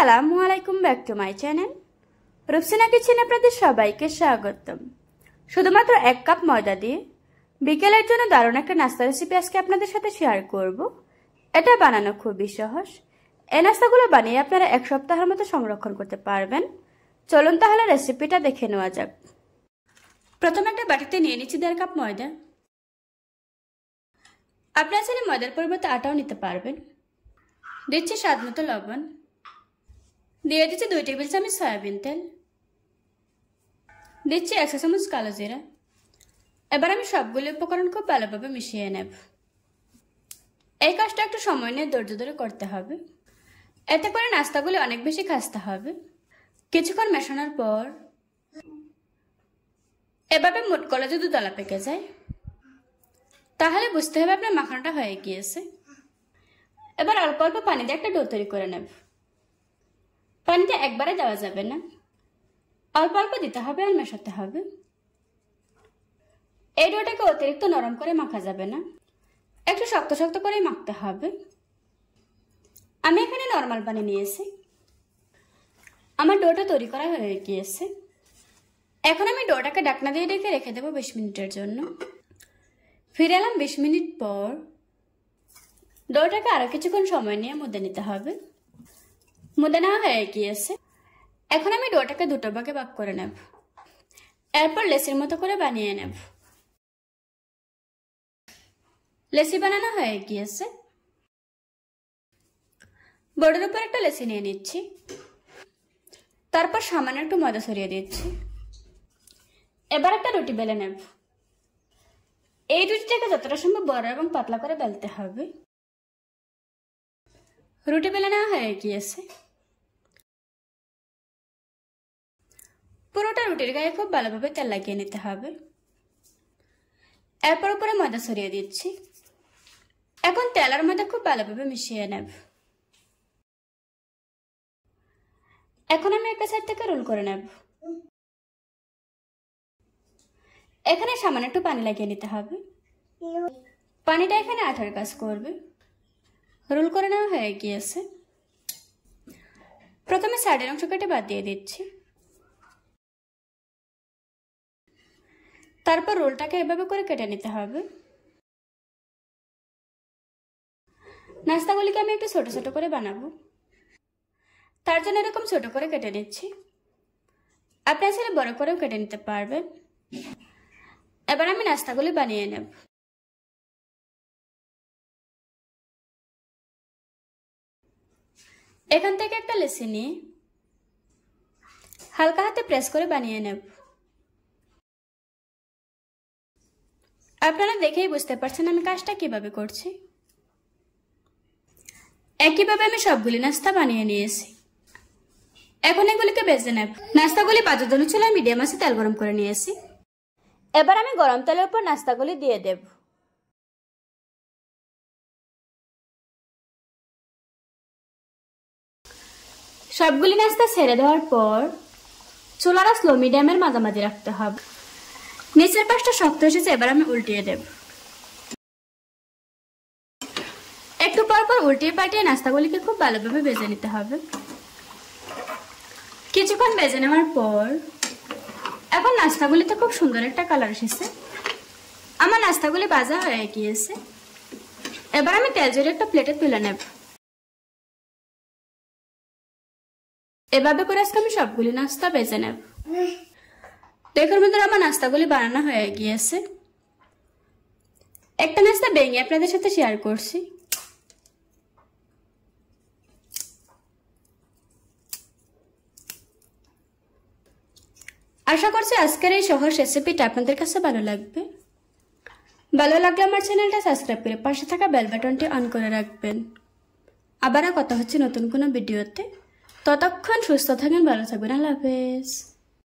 আসসালামু আলাইকুম back to my channel Rupsina কিচেনে আপনাদের সবাইকে স্বাগতম। শুধুমাত্র 1 কাপ ময়দা দিয়ে বিকেলের জন্য দারুণ একটা নাস্তা রেসিপি আজকে আপনাদের সাথে শেয়ার করব। এটা বানানো খুবই সহজ। এই নাস্তাগুলো বানিয়ে আপনারা 1 সপ্তাহের মতো সংরক্ষণ করতে পারবেন। চলুন তাহলে রেসিপিটা দেখে নেওয়া যাক। প্রথমে একটা বাটিতে নিয়ে নিচ্ছি 1.5 কাপ ময়দা। আপনারা চাইলে ময়দার পরিবর্তে আটাও নিতে পারবেন। দিচ্ছি স্বাদ মতো লবণ, দিয়ে দিচ্ছি 2 টেবিল চামচ সয়াবিন তেল, দিচ্ছি 1 চা চামচ কালো জিরা। এবার আমি সবগুলো উপকরণ খুব ভালোভাবে মিশিয়ে নেব। এই কাজটা একটু সময় নিয়ে ধৈর্য ধরে করতে হবে, এতে করে নাস্তাগুলো অনেক বেশি খাস্তা হবে। কিছুক্ষণ মেশানোর পর এভাবে মুট করলে যদি দলা পেকে যায় তাহলে বুঝতে হবে আপনার মাখানোটা হয়ে গিয়েছে। এবার অল্প অল্প পানি দিয়ে একটা ডো তৈরি করে নেব। পানিটা একবারে দেওয়া যাবে না, অল্প অল্প দিতে হবে আর মেশাতে হবে। এই ডোটাকে অতিরিক্ত নরম করে মাখা যাবে না, একটু শক্ত শক্ত করে মাখতে হবে। আমি এখানে নরমাল পানি নিয়েছি। আমার ডোটা তৈরি করা হয়ে গিয়েছে। এখন আমি ডোটাকে ঢাকনা দিয়ে ঢেকে রেখে দেবো 20 মিনিটের জন্য। ফিরে এলাম 20 মিনিট পর। ডোটাকে আরো কিছুক্ষণ সময় নিয়ে মুদে নিতে হবে। মুদে নেওয়া হয়ে গিয়েছে। এখন আমি ডোটাকে দুটো ভাগে ভাগ করে নেব, এরপর লেচির মতো করে বানিয়ে নেব। লেচি বানানো হয়ে গিয়েছে। বোর্ডের উপর একটা লেচি নিয়ে নিচ্ছি, তারপর সামান্য একটু ময়দা ছড়িয়ে দিচ্ছি। এবার একটা রুটি বেলে নেব। এই রুটিটাকে যতটা সম্ভব বড় এবং পাতলা করে বেলতে হবে। রুটি বেলে নেওয়া হয়ে গিয়েছে। পুরোটা রুটির গায়ে খুব ভালোভাবে তেল লাগিয়ে নিতে হবে। এরপর উপরে ময়দা ছড়িয়ে দিচ্ছি। এখন তেল আর ময়দা খুব ভালোভাবে মিশিয়ে নেব। এখন আমি একটা সাইড থেকে রোল করে নেব। এখানে সামান্য একটু পানি লাগিয়ে নিতে হবে। পানিটা এখানে আঠার কাজ করবে। রোল করে নেওয়া হয়ে গিয়েছে। প্রথমে সাইডের অংশ কেটে বাদ দিয়ে দিচ্ছি। তারপর রোলটাকে এভাবে করে কেটে নিতে হবে। নাস্তাগুলিকে আমি একটু ছোট ছোট করে বানাবো, তার জন্য এরকম ছোট করে কেটে নিচ্ছি। আপনি আসলে বড় করেও কেটে নিতে পারবেন। এবার আমি নাস্তাগুলি বানিয়ে নেব। এখান থেকে একটা লেচি নিয়ে হালকা হাতে প্রেস করে বানিয়ে নেব। আপনারা দেখেই বুঝতে পারছেন আমি কাজটা কিভাবে করছি। একইভাবে আমি সবগুলি নাস্তা বানিয়ে নিয়েছি। এখন এগুলিকে ভেজে নেব। নাস্তাগুলি ভাজার জন্য চুলায় মিডিয়াম আঁচে তেল গরম করে নিয়েছি। এবার আমি গরম তেলের উপর নাস্তাগুলি দিয়ে দেব। সবগুলি নাস্তা ছেড়ে দেওয়ার পর চুলার স্লো মিডিয়ামের মাঝামাঝি রাখতে হবে। নিচের পাশটা শক্ত এসেছে, এবার আমি উল্টিয়ে দেব। একটু পর পর উল্টিয়ে পাল্টিয়ে নাস্তাগুলিকে খুব ভালোভাবে ভেজে নিতে হবে। কিছুক্ষণ ভেজে নেওয়ার পর এখন নাস্তাগুলিতে খুব সুন্দর একটা কালার এসেছে। আমার নাস্তাগুলি ভাজা হয়ে গিয়েছে। এবার আমি তেল ঝরিয়ে একটা প্লেটে তুলে নেব। এভাবে করে আজকে আমি সবগুলি নাস্তা ভেজে নেব। দেখুন বন্ধুরা, আমার নাস্তাগুলি বানানো হয়ে গিয়েছে। একটা নাস্তা ভেঙে আপনাদের সাথে শেয়ার করছি। আশা করছি আজকের এই সহজ রেসিপিটা আপনাদের কাছে ভালো লাগবে। ভালো লাগলে আমার চ্যানেলটা সাবস্ক্রাইব করে পাশে থাকা বেল বাটনটি অন করে রাখবেন। আবারও কথা হচ্ছে নতুন কোনো ভিডিওতে। ততক্ষণ সুস্থ থাকেন, ভালো থাকবেন। আল্লাহ হাফেজ।